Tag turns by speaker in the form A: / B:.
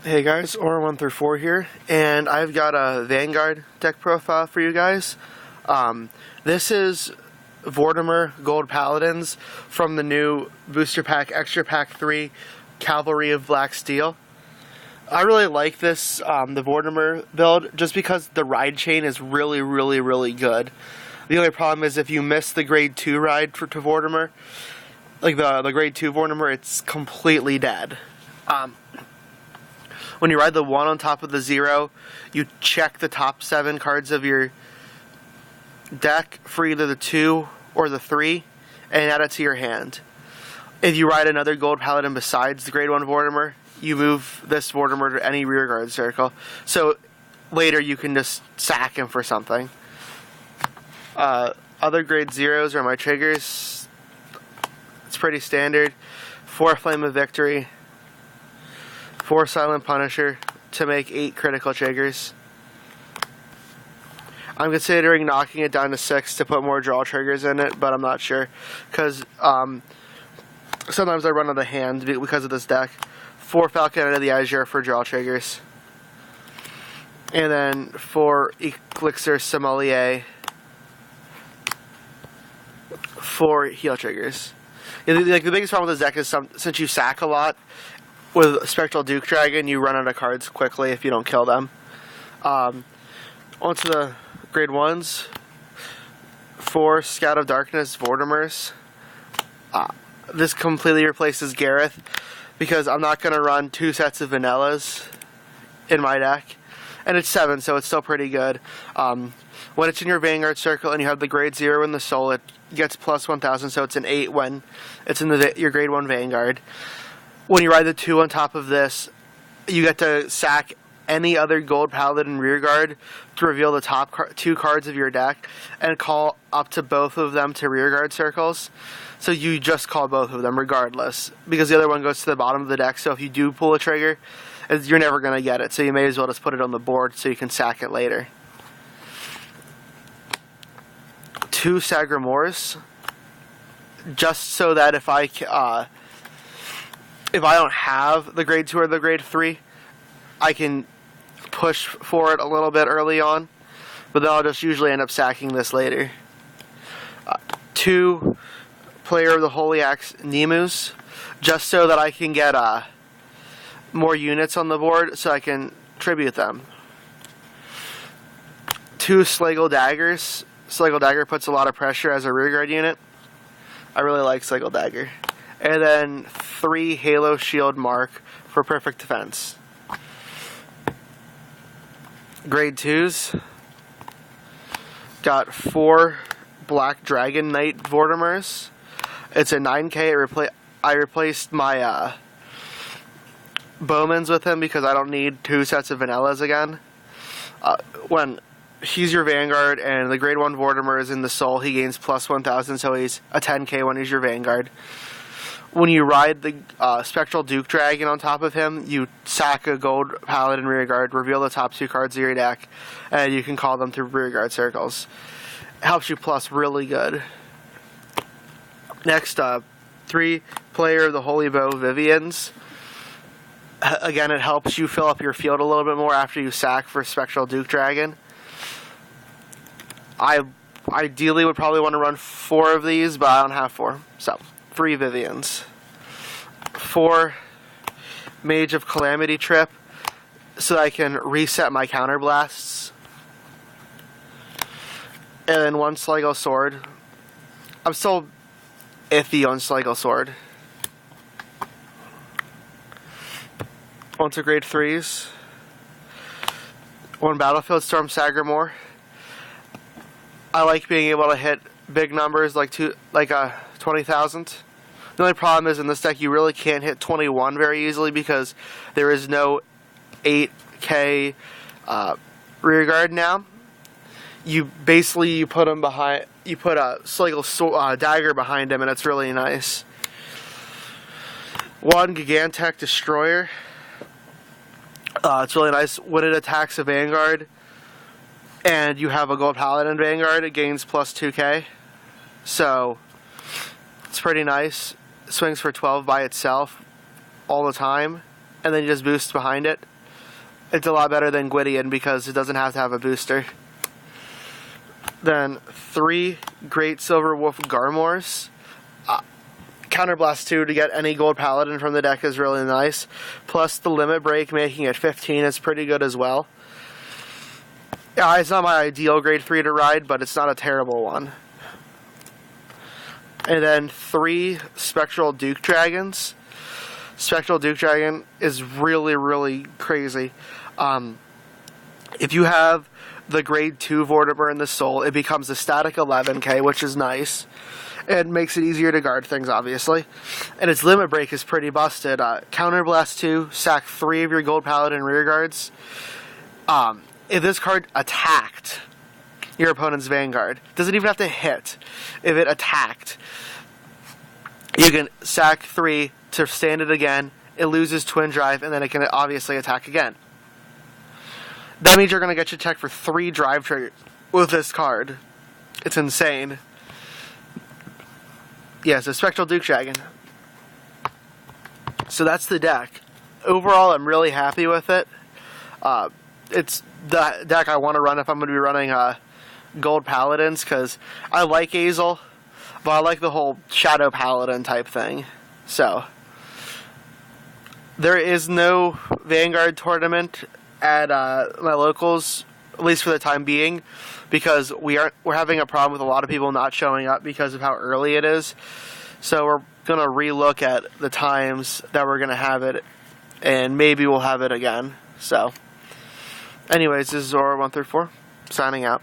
A: Hey guys, Aura 1 through 4 here, and I've got a Vanguard deck profile for you guys. This is Vortimer Gold Paladins from the new Booster Pack, Extra Pack 3, Calvary of Black Steel. I really like this, the Vortimer build, just because the ride chain is really good. The only problem is if you miss the grade 2 ride to Vortimer, like the grade 2 Vortimer, it's completely dead. When you ride the 1 on top of the 0, you check the top 7 cards of your deck for either the 2 or the 3 and add it to your hand. If you ride another Gold Paladin besides the grade 1 Vortimer, you move this Vortimer to any rearguard circle. So later you can just sack him for something. Other grade 0s are my triggers. It's pretty standard. 4 Flame of Victory. 4 Silent Punisher to make 8 critical triggers. I'm considering knocking it down to 6 to put more draw triggers in it, but I'm not sure. Because sometimes I run out of the hand because of this deck. 4 Falcon out of the Azure for draw triggers. And then 4 Elixir Sommelier for heal triggers. Like the biggest problem with this deck is since you sack a lot, with Spectral Duke Dragon, you run out of cards quickly if you don't kill them. Onto the grade 1s. 4 Scout of Darkness Vortimers. This completely replaces Gareth because I'm not going to run 2 sets of vanillas in my deck. And it's 7, so it's still pretty good. When it's in your Vanguard circle and you have the grade 0 in the soul, it gets plus 1000, so it's an 8 when it's in your grade 1 Vanguard. When you ride the 2 on top of this, you get to sack any other Gold Paladin rearguard to reveal the top 2 cards of your deck and call up to both of them to rearguard circles. So you just call both of them regardless, because the other one goes to the bottom of the deck, so if you do pull a trigger, you're never going to get it, so you may as well just put it on the board so you can sack it later. 2 Sagramors, just so that if I don't have the grade 2 or the grade 3, I can push for it a little bit early on, but then I'll just usually end up sacking this later. 2 Player of the Holy Axe Nemus, just so that I can get more units on the board so I can tribute them. 2 Slagle Daggers. Slagle Dagger puts a lot of pressure as a rearguard unit. I really like Slagle Dagger. And then 3 Halo Shield Mark for perfect defense. Grade 2s. Got 4 Black Dragon Knight Vortimers. It's a 9k. I replaced my Bowmans with him because I don't need 2 sets of vanillas again. When he's your Vanguard and the grade 1 Vortimer is in the soul, he gains plus 1000, so he's a 10k when he's your Vanguard. When you ride the Spectral Duke Dragon on top of him, you sack a Gold Paladin rearguard, reveal the top 2 cards of your deck, and you can call them through rearguard circles. It helps you plus really good. Next up, 3 Player of the Holy Bow Vivians. Again, it helps you fill up your field a little bit more after you sack for Spectral Duke Dragon. I ideally would probably want to run 4 of these, but I don't have 4, so 3 Vivians. 4 Mage of Calamity Trip, so that I can reset my counterblasts. And then 1 Sligo Sword. I'm still iffy on Sligo Sword. Onto grade 3s. 1 Battlefield Storm Sagramor. I like being able to hit big numbers like 20,000. The only problem is in this deck you really can't hit 21 very easily because there is no 8k rearguard now. You put him behind. You put a Sligo Dagger behind him, and it's really nice. 1 Gigantech Destroyer. It's really nice when it attacks a Vanguard and you have a Gold Paladin Vanguard, it gains plus 2k. So it's pretty nice. Swings for 12 by itself all the time, and then you just boost behind it. It's a lot better than Gwydion because it doesn't have to have a booster. Then 3 Great Silver Wolf Garmors. Counterblast 2 to get any gold Paladin from the deck is really nice. Plus the limit break, making it 15, is pretty good as well. Yeah, it's not my ideal grade 3 to ride, but it's not a terrible one. And then 3 Spectral Duke Dragons. Spectral Duke Dragon is really, really crazy. If you have the grade 2 Vortimer in the Soul, it becomes a static 11k, which is nice. It makes it easier to guard things, obviously. And its limit break is pretty busted. Counterblast 2, sack 3 of your gold Paladin rear guards. If this card attacked your opponent's Vanguard, doesn't even have to hit. If it attacked, you can sack 3 to stand it again. It loses Twin Drive, and then it can obviously attack again. That means you're going to get your check for 3 drive triggers with this card. It's insane. Yeah, so Spectral Duke Dragon. So that's the deck. Overall, I'm really happy with it. It's the deck I want to run if I'm going to be running Gold Paladins, because I like Azel, but I like the whole Shadow Paladin type thing. So, there is no Vanguard tournament at my locals, at least for the time being, because we're having a problem with a lot of people not showing up because of how early it is. So we're going to relook at the times that we're going to have it, and maybe we'll have it again. So, anyways, this is Zora134, signing out.